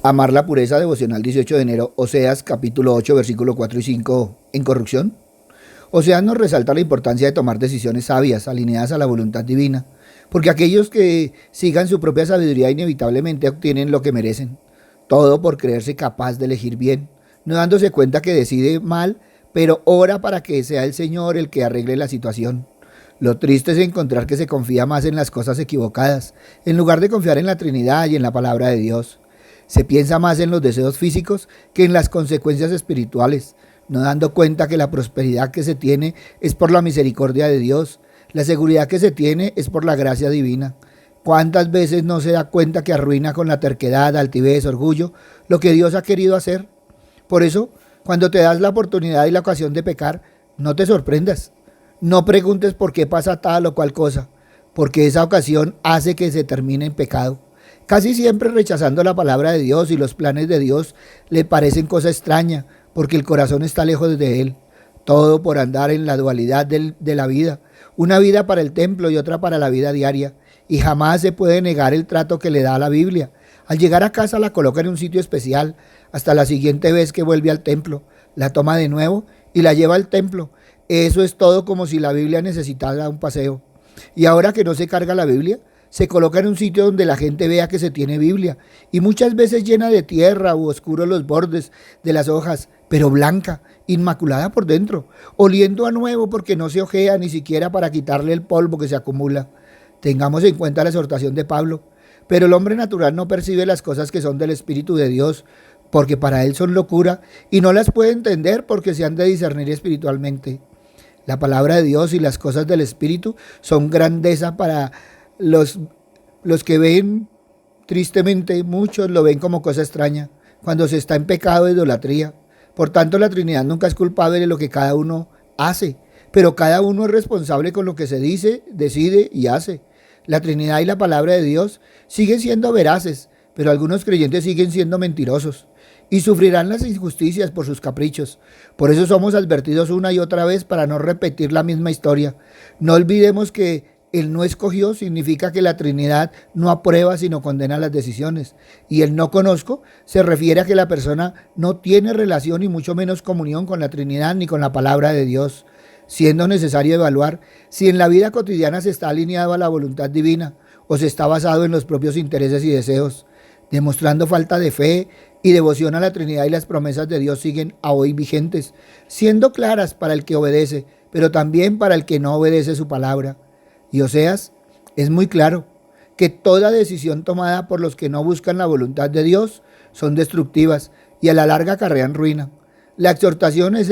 Amar la pureza devocional 18 de enero, Oseas capítulo 8, versículo 4 y 5 en corrupción. Oseas nos resalta la importancia de tomar decisiones sabias, alineadas a la voluntad divina, porque aquellos que sigan su propia sabiduría inevitablemente obtienen lo que merecen, todo por creerse capaz de elegir bien, no dándose cuenta que decide mal, pero ora para que sea el Señor el que arregle la situación. Lo triste es encontrar que se confía más en las cosas equivocadas, en lugar de confiar en la Trinidad y en la palabra de Dios. Se piensa más en los deseos físicos que en las consecuencias espirituales, no dando cuenta que la prosperidad que se tiene es por la misericordia de Dios, la seguridad que se tiene es por la gracia divina. ¿Cuántas veces no se da cuenta que arruina con la terquedad, altivez, orgullo lo que Dios ha querido hacer? Por eso, cuando te das la oportunidad y la ocasión de pecar, no te sorprendas. No preguntes por qué pasa tal o cual cosa, porque esa ocasión hace que se termine en pecado. Casi siempre rechazando la palabra de Dios y los planes de Dios le parecen cosa extraña, porque el corazón está lejos de Él. Todo por andar en la dualidad de la vida, una vida para el templo y otra para la vida diaria, y jamás se puede negar el trato que le da a la Biblia. Al llegar a casa la coloca en un sitio especial, hasta la siguiente vez que vuelve al templo, la toma de nuevo y la lleva al templo. Eso es todo como si la Biblia necesitara un paseo. Y ahora que no se carga la Biblia, se coloca en un sitio donde la gente vea que se tiene Biblia, y muchas veces llena de tierra u oscuro los bordes de las hojas, pero blanca, inmaculada por dentro, oliendo a nuevo porque no se ojea ni siquiera para quitarle el polvo que se acumula. Tengamos en cuenta la exhortación de Pablo. Pero el hombre natural no percibe las cosas que son del Espíritu de Dios, porque para él son locura, y no las puede entender porque se han de discernir espiritualmente. La palabra de Dios y las cosas del Espíritu son grandeza para los, los que ven, tristemente, muchos lo ven como cosa extraña, cuando se está en pecado de idolatría. Por tanto, la Trinidad nunca es culpable de lo que cada uno hace, pero cada uno es responsable con lo que se dice, decide y hace. La Trinidad y la palabra de Dios siguen siendo veraces, pero algunos creyentes siguen siendo mentirosos y sufrirán las injusticias por sus caprichos. Por eso somos advertidos una y otra vez para no repetir la misma historia. No olvidemos que el no escogió significa que la Trinidad no aprueba sino condena las decisiones. Y el no conozco se refiere a que la persona no tiene relación y mucho menos comunión con la Trinidad ni con la palabra de Dios, siendo necesario evaluar si en la vida cotidiana se está alineado a la voluntad divina o se está basado en los propios intereses y deseos, demostrando falta de fe y devoción a la Trinidad, y las promesas de Dios siguen a hoy vigentes, siendo claras para el que obedece, pero también para el que no obedece su palabra. Y Oseas es muy claro que toda decisión tomada por los que no buscan la voluntad de Dios son destructivas y a la larga acarrean ruina. La exhortación es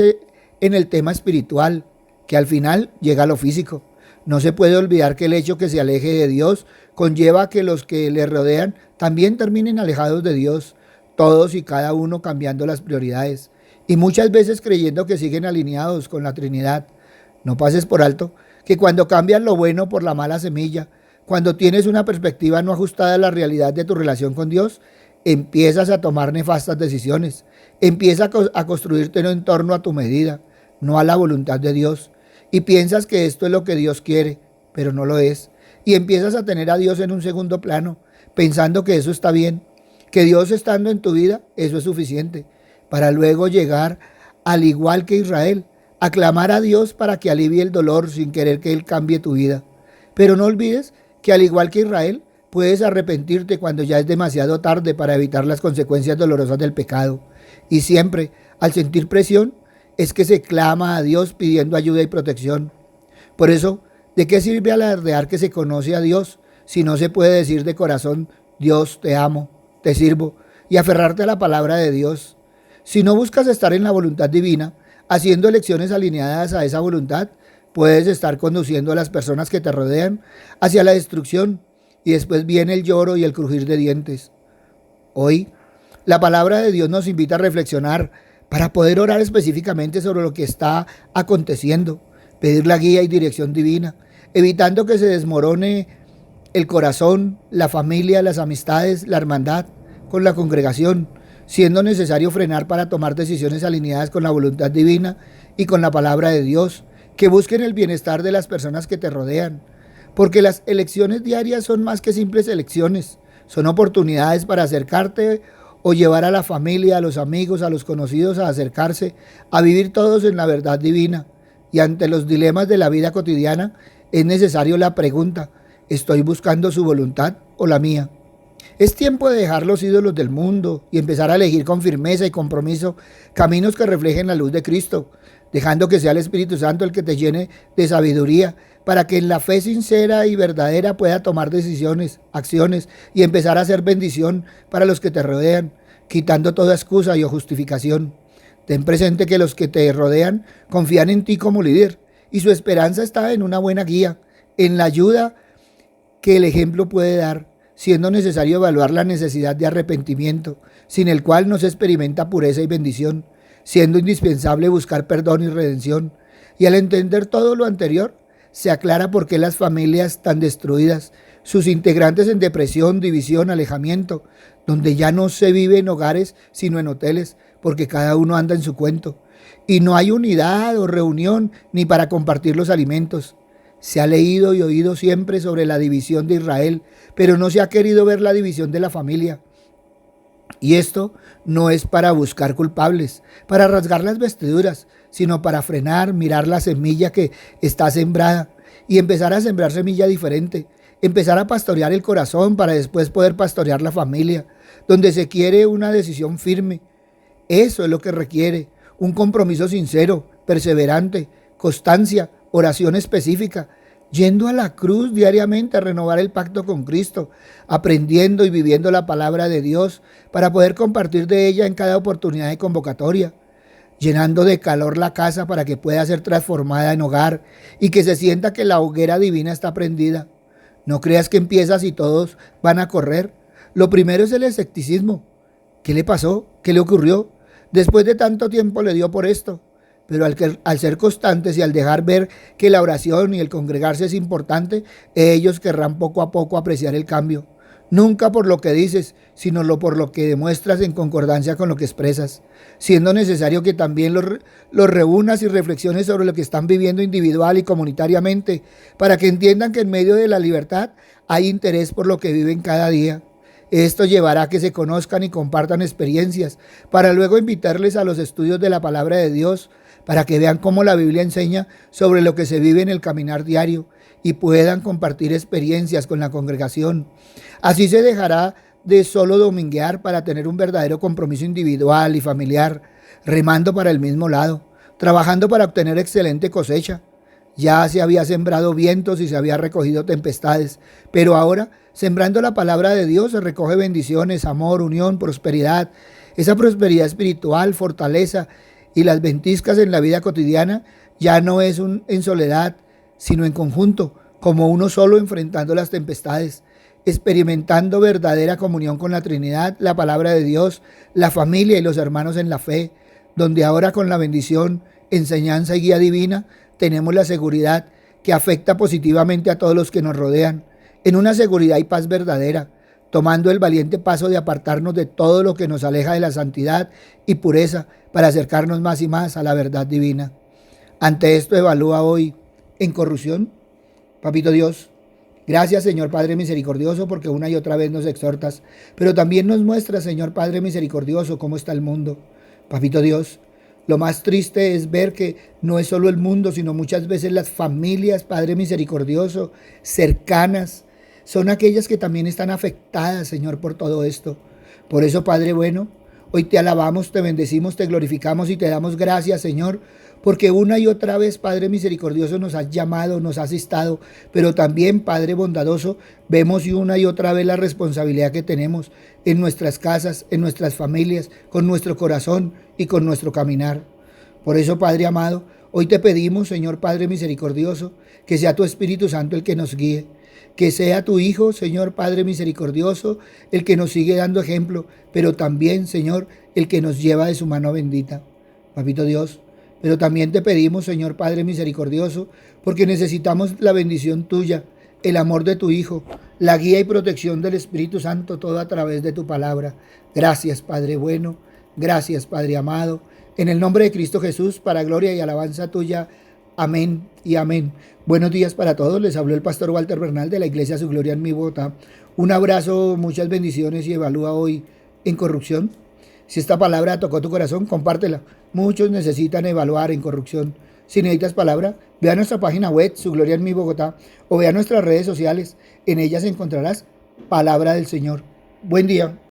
en el tema espiritual, que al final llega a lo físico. No se puede olvidar que el hecho que se aleje de Dios conlleva a que los que le rodean también terminen alejados de Dios, todos y cada uno cambiando las prioridades, y muchas veces creyendo que siguen alineados con la Trinidad. No pases por alto que cuando cambias lo bueno por la mala semilla, cuando tienes una perspectiva no ajustada a la realidad de tu relación con Dios, empiezas a tomar nefastas decisiones, empiezas a construirte en torno a tu medida, no a la voluntad de Dios, y piensas que esto es lo que Dios quiere, pero no lo es, y empiezas a tener a Dios en un segundo plano, pensando que eso está bien, que Dios estando en tu vida, eso es suficiente, para luego llegar, al igual que Israel, a clamar a Dios para que alivie el dolor sin querer que Él cambie tu vida. Pero no olvides que al igual que Israel, puedes arrepentirte cuando ya es demasiado tarde para evitar las consecuencias dolorosas del pecado. Y siempre, al sentir presión, es que se clama a Dios pidiendo ayuda y protección. Por eso, ¿de qué sirve alardear que se conoce a Dios si no se puede decir de corazón: Dios, te amo, te sirvo, y aferrarte a la palabra de Dios? Si no buscas estar en la voluntad divina, haciendo elecciones alineadas a esa voluntad, puedes estar conduciendo a las personas que te rodean hacia la destrucción, y después viene el lloro y el crujir de dientes. Hoy, la palabra de Dios nos invita a reflexionar para poder orar específicamente sobre lo que está aconteciendo, pedir la guía y dirección divina, evitando que se desmorone el corazón, la familia, las amistades, la hermandad con la congregación, siendo necesario frenar para tomar decisiones alineadas con la voluntad divina y con la palabra de Dios, que busquen el bienestar de las personas que te rodean, porque las elecciones diarias son más que simples elecciones, son oportunidades para acercarte o llevar a la familia, a los amigos, a los conocidos a acercarse, a vivir todos en la verdad divina. Y ante los dilemas de la vida cotidiana es necesario la pregunta: ¿estoy buscando su voluntad o la mía? Es tiempo de dejar los ídolos del mundo y empezar a elegir con firmeza y compromiso caminos que reflejen la luz de Cristo, dejando que sea el Espíritu Santo el que te llene de sabiduría, para que en la fe sincera y verdadera pueda tomar decisiones, acciones y empezar a hacer bendición para los que te rodean, quitando toda excusa y o justificación. Ten presente que los que te rodean confían en ti como líder y su esperanza está en una buena guía, en la ayuda que el ejemplo puede dar, siendo necesario evaluar la necesidad de arrepentimiento, sin el cual no se experimenta pureza y bendición, siendo indispensable buscar perdón y redención. Y al entender todo lo anterior, se aclara por qué las familias tan destruidas, sus integrantes en depresión, división, alejamiento, donde ya no se vive en hogares sino en hoteles, porque cada uno anda en su cuento, y no hay unidad o reunión ni para compartir los alimentos. Se ha leído y oído siempre sobre la división de Israel, pero no se ha querido ver la división de la familia. Y esto no es para buscar culpables, para rasgar las vestiduras, sino para frenar, mirar la semilla que está sembrada y empezar a sembrar semilla diferente, empezar a pastorear el corazón para después poder pastorear la familia, donde se quiere una decisión firme. Eso es lo que requiere un compromiso sincero, perseverante, constancia, oración específica, yendo a la cruz diariamente a renovar el pacto con Cristo, aprendiendo y viviendo la palabra de Dios para poder compartir de ella en cada oportunidad de convocatoria, llenando de calor la casa para que pueda ser transformada en hogar y que se sienta que la hoguera divina está prendida. No creas que empiezas y todos van a correr. Lo primero es el escepticismo. ¿Qué le pasó? ¿Qué le ocurrió? Después de tanto tiempo le dio por esto. Pero al ser constantes y al dejar ver que la oración y el congregarse es importante, ellos querrán poco a poco apreciar el cambio. Nunca por lo que dices, sino por lo que demuestras en concordancia con lo que expresas, siendo necesario que también los reúnas y reflexiones sobre lo que están viviendo individual y comunitariamente, para que entiendan que en medio de la libertad hay interés por lo que viven cada día. Esto llevará a que se conozcan y compartan experiencias, para luego invitarles a los estudios de la palabra de Dios, para que vean cómo la Biblia enseña sobre lo que se vive en el caminar diario y puedan compartir experiencias con la congregación. Así se dejará de solo dominguear para tener un verdadero compromiso individual y familiar, remando para el mismo lado, trabajando para obtener excelente cosecha. Ya se había sembrado vientos y se había recogido tempestades, pero ahora, sembrando la palabra de Dios, se recoge bendiciones, amor, unión, prosperidad. Esa prosperidad espiritual, fortaleza y las ventiscas en la vida cotidiana ya no es en soledad, sino en conjunto, como uno solo enfrentando las tempestades, experimentando verdadera comunión con la Trinidad, la palabra de Dios, la familia y los hermanos en la fe, donde ahora con la bendición, enseñanza y guía divina tenemos la seguridad que afecta positivamente a todos los que nos rodean, en una seguridad y paz verdadera, tomando el valiente paso de apartarnos de todo lo que nos aleja de la santidad y pureza para acercarnos más y más a la verdad divina. Ante esto evalúa hoy: ¿en corrupción? Papito Dios, gracias, Señor Padre misericordioso, porque una y otra vez nos exhortas, pero también nos muestras, Señor Padre misericordioso, cómo está el mundo. Papito Dios, lo más triste es ver que no es solo el mundo, sino muchas veces las familias, Padre misericordioso, cercanas, son aquellas que también están afectadas, Señor, por todo esto. Por eso, Padre bueno, hoy te alabamos, te bendecimos, te glorificamos y te damos gracias, Señor, porque una y otra vez, Padre misericordioso, nos has llamado, nos has instado, pero también, Padre bondadoso, vemos una y otra vez la responsabilidad que tenemos en nuestras casas, en nuestras familias, con nuestro corazón y con nuestro caminar. Por eso, Padre amado, hoy te pedimos, Señor Padre misericordioso, que sea tu Espíritu Santo el que nos guíe, que sea tu Hijo, Señor Padre misericordioso, el que nos sigue dando ejemplo, pero también, Señor, el que nos lleva de su mano bendita. Papito Dios, pero también te pedimos, Señor Padre misericordioso, porque necesitamos la bendición tuya, el amor de tu Hijo, la guía y protección del Espíritu Santo, todo a través de tu palabra. Gracias, Padre bueno, gracias, Padre amado. En el nombre de Cristo Jesús, para gloria y alabanza tuya. Amén y amén. Buenos días para todos. Les habló el pastor Walter Bernal de la Iglesia Su Gloria en mi Bogotá. Un abrazo, muchas bendiciones y evalúa hoy: en corrupción. Si esta palabra tocó tu corazón, compártela. Muchos necesitan evaluar en corrupción. Si necesitas palabra, ve a nuestra página web, Su Gloria en Mi Bogotá, o ve a nuestras redes sociales. En ellas encontrarás palabra del Señor. Buen día.